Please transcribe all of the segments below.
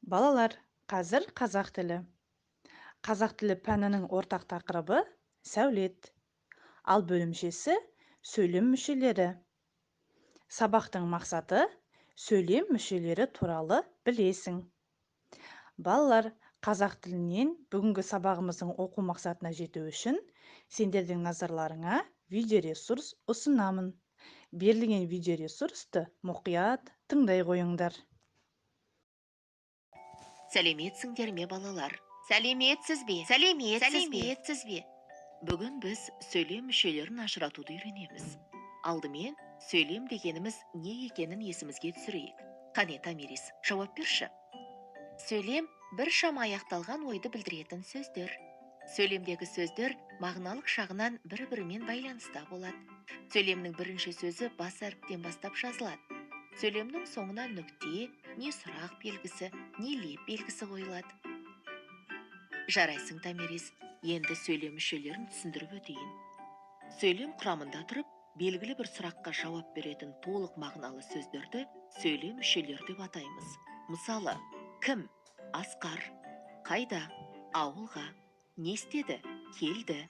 Балалар, қазір қазақ тілі. Қазақ тілі пәнінің ортақ тақырыбы сәулет, ал бөлімшесі сөйлем мүшелері. Сабақтың мақсаты сөйлем мүшелері туралы білесің. Балалар, қазақ тілінен бүгінгі сабағымыздың оқу мақсатына жету үшін сендердің назарларыңа видеоресурс ұсынамын. Берілген видеоресурсты мұқият тыңдай қойыңдар. Сәлеметсіңдер ме, балалар? Сәлеметсіз бе? Сәлеметсіз бе? Бүгін біз сөйлем мүшелерін ажыратуды үйренеміз. Алдымен сөйлем дегеніміз не екенін есімізге түсірейік. Қане, Тамирис, жауап берші. Сөйлем біршама аяқталған ойды білдіретін сөздер. Сөйлемдегі сөздер мағыналық жағынан бір-бірімен байланыста болады. Сөйлемнің бірінші сөзі бас әріптен бастап жазылады. Сөйлемнің соңына нүкте, не сұрақ белгісі, не леп белгісі қойылады. Жарайсың, Тамирис, енді сөйлем мүшелерін түсіндіріп өтейін. Сөйлем құрамында тұрып, белгілі бір сұраққа жауап беретін толық мағыналы сөздерді сөйлем мүшелері деп атаймыз. Мысалы, кім? Асқар. Қайда? Ауылға. Не істеді? Келді.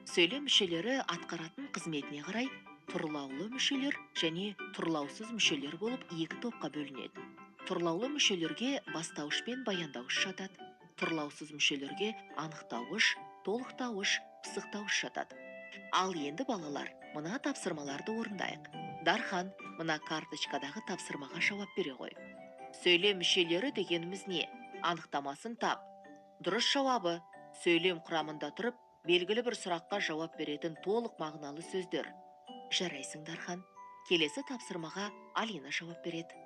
Сөйлем мүшелері атқаратын қызметіне қарай тұрлаулы мүшелер және тұрлаусыз мүшелер болып екі топқа бөлінеді. Тұрлаулы мүшелерге бастауыш пен баяндауыш жатады. Тұрлаусыз мүшелерге анықтауыш, толықтауыш, пысықтауыш жатады. Ал енді балалар, мына тапсырмаларды орындайық. Дархан, мына карточкадағы тапсырмаға жауап бере қой. Сөйлем мүшелері дегеніміз не? Анықтамасын тап. Дұрыс жауабы, сөйлем құрамында тұрып, белгілі бір сұраққа жауап беретін толық мағыналы сөздер. Жарайсың, Дархан. Келесі тапсырмаға Алина жауап береді.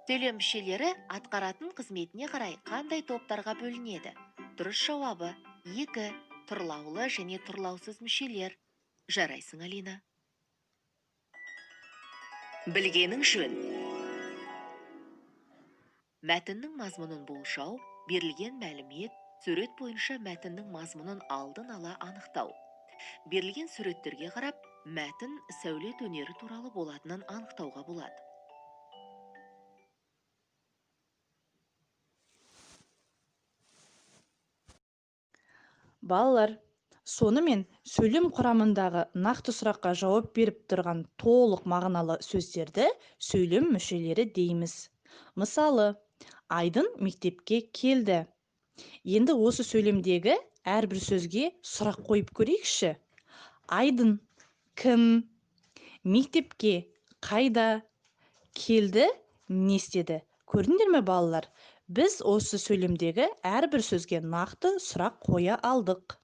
Сөйлем мүшелері атқаратын қызметіне қарай қандай топтарға бөлінеді? Дұрыс жауабы 2 тұрлаулы және тұрлаусыз мүшелер. Жарайсың, Алина. Білгенің жөн. Мәтіннің мазмұнын болжау, берілген мәлімет, сурет бойынша мәтіннің мазмұнын алдын ала анықтау. Берілген суреттерге қарап, мәтін сәулет өнері туралы болатынын анықтауға болады. Балалар, сонымен сөйлем құрамындағы нақты сұраққа жауап беріп тұрған толық мағыналы сөздерді сөйлем мүшелері дейміз. Мысалы, Айдын мектепке келді. Енді осы сөйлемдегі әрбір сөзге сұрақ қойып көрейікші. Айдын кім? Мектепке қайда? Келді не істеді? Көрдіңдер ме, балалар? Біз осы сөйлемдегі әрбір сөзге нақты сұрақ қоя алдық.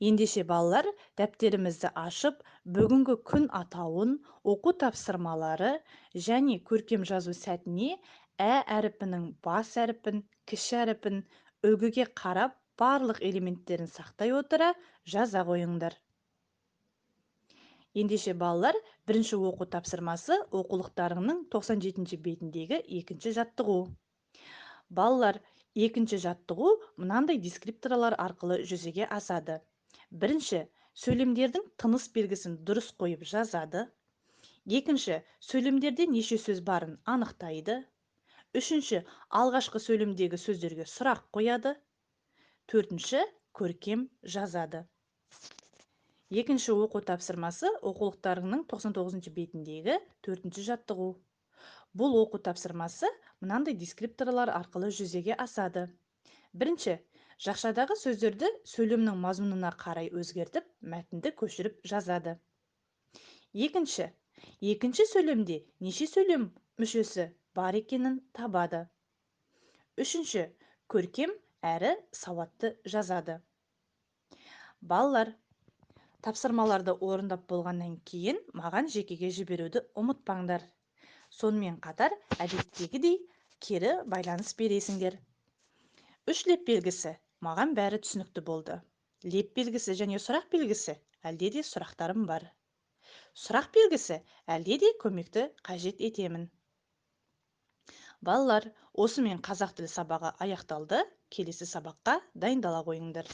Ендеше балалар, дәптерімізді ашып, бүгінгі күн атауын, оқу тапсырмалары және көркем жазу сәтіне әріпінің бас әріпін, кіші әріпін үлгіге қарап, барлық элементтерін сақтай отыра жаза қойыңдар. Ендеше балалар, бірінші оқу тапсырмасы оқулықтарыңның 97-ші бетіндегі екінші жаттығу. Балалар, екінші жаттығу мынандай дескрипторлар арқылы жүзеге асады. Бірінші, сөйлемдердің тыныс белгісін дұрыс қойып жазады. Екінші, сөйлемдерде неше сөз барын анықтайды. Үшінші, алғашқы сөйлемдегі сөздерге сұрақ қояды. Төртінші, көркем жазады. Екінші оқу тапсырмасы оқулықтарыңның 99-ші бетіндегі 4-ші жаттығу. Бұл оқу тапсырмасы мынандай дескрипторлар арқылы жүзеге асады. Бірінші, жақшадағы сөздерді сөйлемнің мазмұнына қарай өзгертіп, мәтінді көшіріп жазады. Екінші сөйлемде неше сөйлем мүшесі бар екенін табады. Үшінші, көркем әрі сауатты жазады. Балалар, тапсырмаларды орындап болғаннан кейін маған жекеге жіберуді ұмытпаңдар. Сонымен қатар, әдеттегідей кері байланыс бересіңдер. 3 леп белгісі маған бәрі түсінікті болды. Леп белгісі және сұрақ белгісі әлде де сұрақтарым бар. Сұрақ белгісі әлде де көмекті қажет етемін. Балалар, осымен қазақ тілі сабағы аяқталды. Келесі сабаққа дайындала қойыңдар.